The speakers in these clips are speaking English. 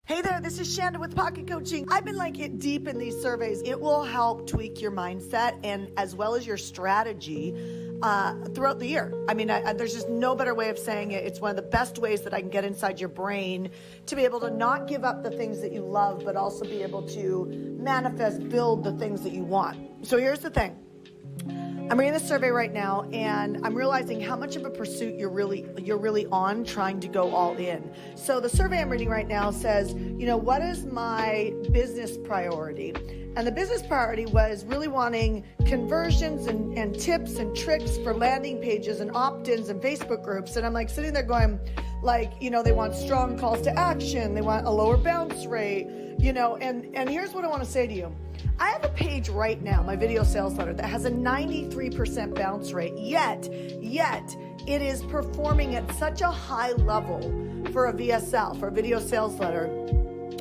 Hey there, this is Shanda with Pocket Coaching. I've been deep in these surveys. It will help tweak your mindset and as well as your strategy throughout the year. I mean, there's just no better way of saying it. It's one of the best ways that I can get inside your brain to be able to not give up the things that you love, but also be able to manifest, build the things that you want. So here's the thing. I'm reading this survey right now, and I'm realizing how much of a pursuit you're really on, trying to go all in. So the survey I'm reading right now says, what is my business priority? And the business priority was really wanting conversions and tips and tricks for landing pages and opt-ins and Facebook groups. And I'm sitting there going, they want strong calls to action. They want a lower bounce rate, and here's what I want to say to you. I have a page right now, my video sales letter, that has a 93% bounce rate, yet it is performing at such a high level for a VSL, for a video sales letter.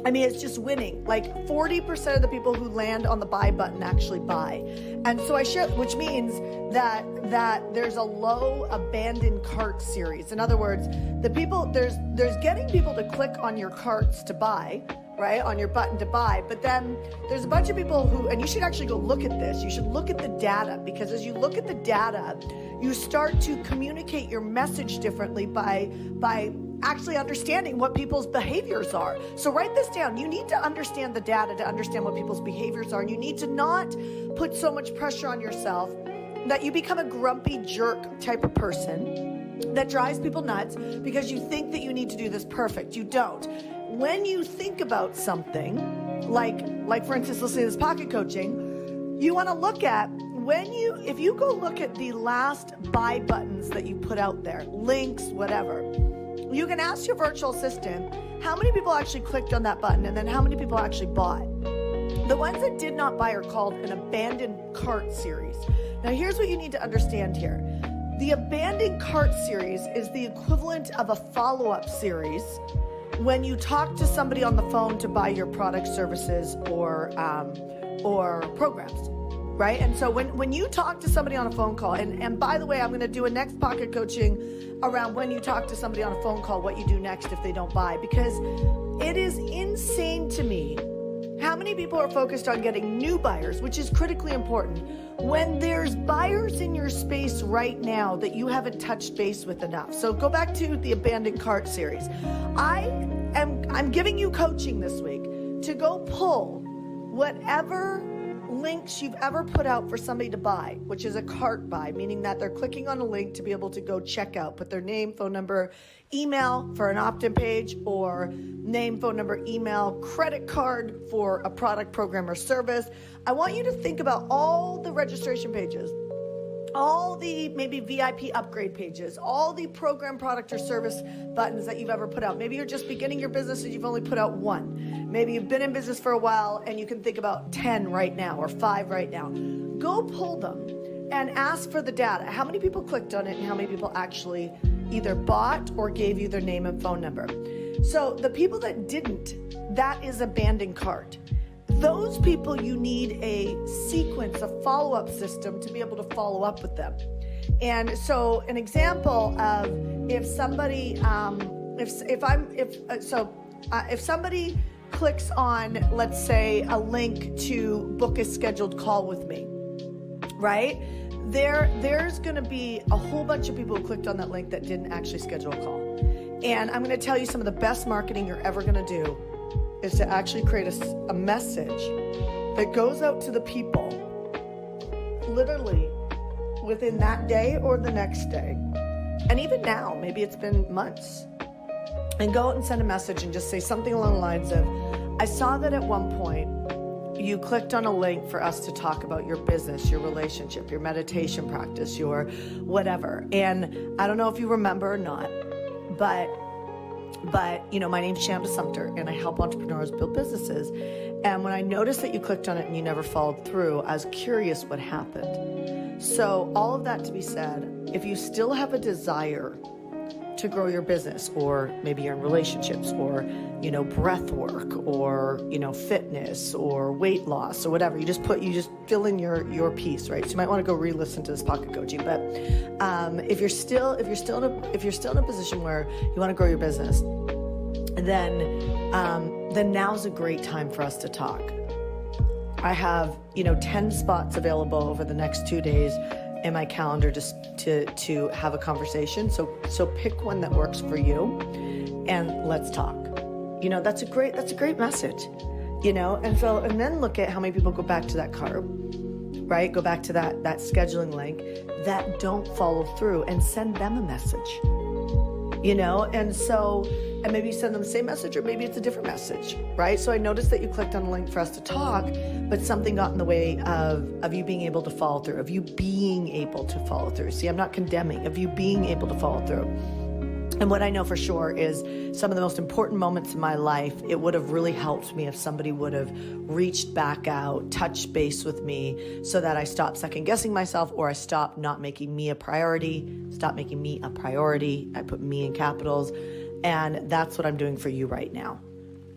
I mean, it's just winning. 40% of the people who land on the buy button actually buy. And so I share, which means that there's a low abandoned cart series. In other words, there's getting people to click on your carts to buy, right, on your button to buy. But then there's a bunch of people who, and you should actually go look at this. You should look at the data, because as you look at the data, you start to communicate your message differently by actually understanding what people's behaviors are. So write this down. You need to understand the data to understand what people's behaviors are. And you need to not put so much pressure on yourself that you become a grumpy jerk type of person that drives people nuts because you think that you need to do this perfect. You don't. When you think about something, like for instance, listening to this pocket coaching, you want to look at if you go look at the last buy buttons that you put out there, links, whatever, you can ask your virtual assistant how many people actually clicked on that button and then how many people actually bought. The ones that did not buy are called an abandoned cart series. Now here's what you need to understand here. The abandoned cart series is the equivalent of a follow-up series when you talk to somebody on the phone to buy your product, services, or programs, right? And so when you talk to somebody on a phone call, and by the way, I'm going to do a next pocket coaching around when you talk to somebody on a phone call, what you do next if they don't buy, because it is insane to me how many people are focused on getting new buyers, which is critically important, when there's buyers in your space right now that you haven't touched base with enough. So go back to the abandoned cart series. I'm giving you coaching this week to go pull whatever links you've ever put out for somebody to buy, which is a cart buy, meaning that they're clicking on a link to be able to go check out, put their name, phone number, email for an opt-in page, or name, phone number, email, credit card for a product, program, or service. I want you to think about all the registration pages, all the maybe VIP upgrade pages, all the program, product, or service buttons that you've ever put out. Maybe you're just beginning your business and you've only put out one. Maybe you've been in business for a while and you can think about 10 right now or 5 right now. Go pull them and ask for the data. How many people clicked on it and how many people actually either bought or gave you their name and phone number? So the people that didn't, that is abandoned cart. Those people, you need a sequence, a follow-up system to be able to follow up with them. And so an example of if somebody, if somebody clicks on, let's say, a link to book a scheduled call with me, right? There's going to be a whole bunch of people who clicked on that link that didn't actually schedule a call. And I'm going to tell you some of the best marketing you're ever going to do is to actually create a message that goes out to the people literally within that day or the next day. And even now, maybe it's been months. And go out and send a message and just say something along the lines of, I saw that at one point you clicked on a link for us to talk about your business, your relationship, your meditation practice, your whatever. And I don't know if you remember or not, but my name's Shanda Sumter and I help entrepreneurs build businesses. And when I noticed that you clicked on it and you never followed through, I was curious what happened. So all of that to be said, if you still have a desire to grow your business, or maybe you're in relationships, or, breath work, or, fitness, or weight loss, or whatever, you just fill in your piece, right? So you might want to go re-listen to this pocket coaching. But if you're still in a position where you want to grow your business, then then now's a great time for us to talk. I have, 10 spots available over the next 2 days in my calendar just to have a conversation. So pick one that works for you and let's talk. That's a great message, and then look at how many people go back to that card, right? Go back to that scheduling link that don't follow through and send them a message, and maybe you send them the same message or maybe it's a different message, right? So I noticed that you clicked on a link for us to talk, but something got in the way of you being able to follow through, of you being able to follow through. See, I'm not condemning, of you being able to follow through. And what I know for sure is some of the most important moments in my life, it would have really helped me if somebody would have reached back out, touched base with me so that I stopped second guessing myself, or I stopped not making me a priority, stop making me a priority. I put me in capitals, and that's what I'm doing for you right now.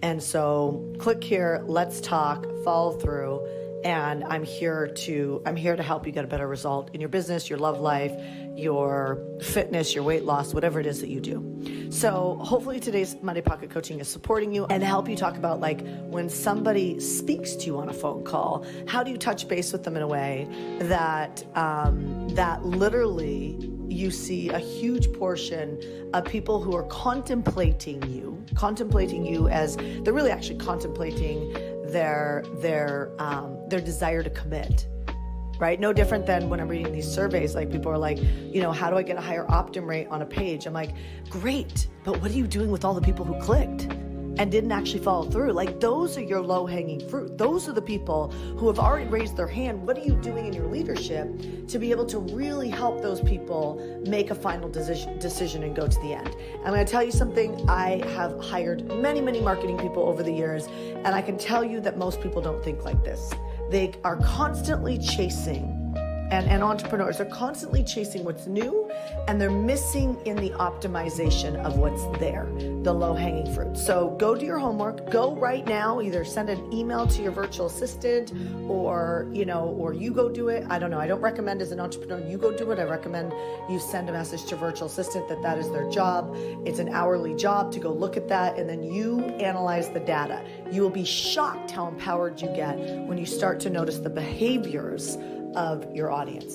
And so click here, let's talk, follow through. And I'm here to help you get a better result in your business, your love life, your fitness, your weight loss, whatever it is that you do. So hopefully today's Monday Pocket Coaching is supporting you and help you talk about, like, when somebody speaks to you on a phone call, how do you touch base with them in a way that that literally you see a huge portion of people who are contemplating you as they're really actually contemplating their desire to commit, right? No different than when I'm reading these surveys, like people are like, how do I get a higher opt-in rate on a page? I'm like, great, but what are you doing with all the people who clicked and didn't actually follow through? Like, those are your low-hanging fruit. Those are the people who have already raised their hand. What are you doing in your leadership to be able to really help those people make a final decision and go to the end? I'm going to tell you something. I have hired many, many marketing people over the years, and I can tell you that most people don't think like this. They are constantly chasing, and entrepreneurs are constantly chasing what's new, and they're missing in the optimization of what's there, the low-hanging fruit. So go do your homework. Go right now. Either send an email to your virtual assistant, or you go do it. I don't know. I don't recommend, as an entrepreneur, you go do it. I recommend you send a message to your virtual assistant that is their job. It's an hourly job to go look at that, and then you analyze the data. You will be shocked how empowered you get when you start to notice the behaviors of your audience.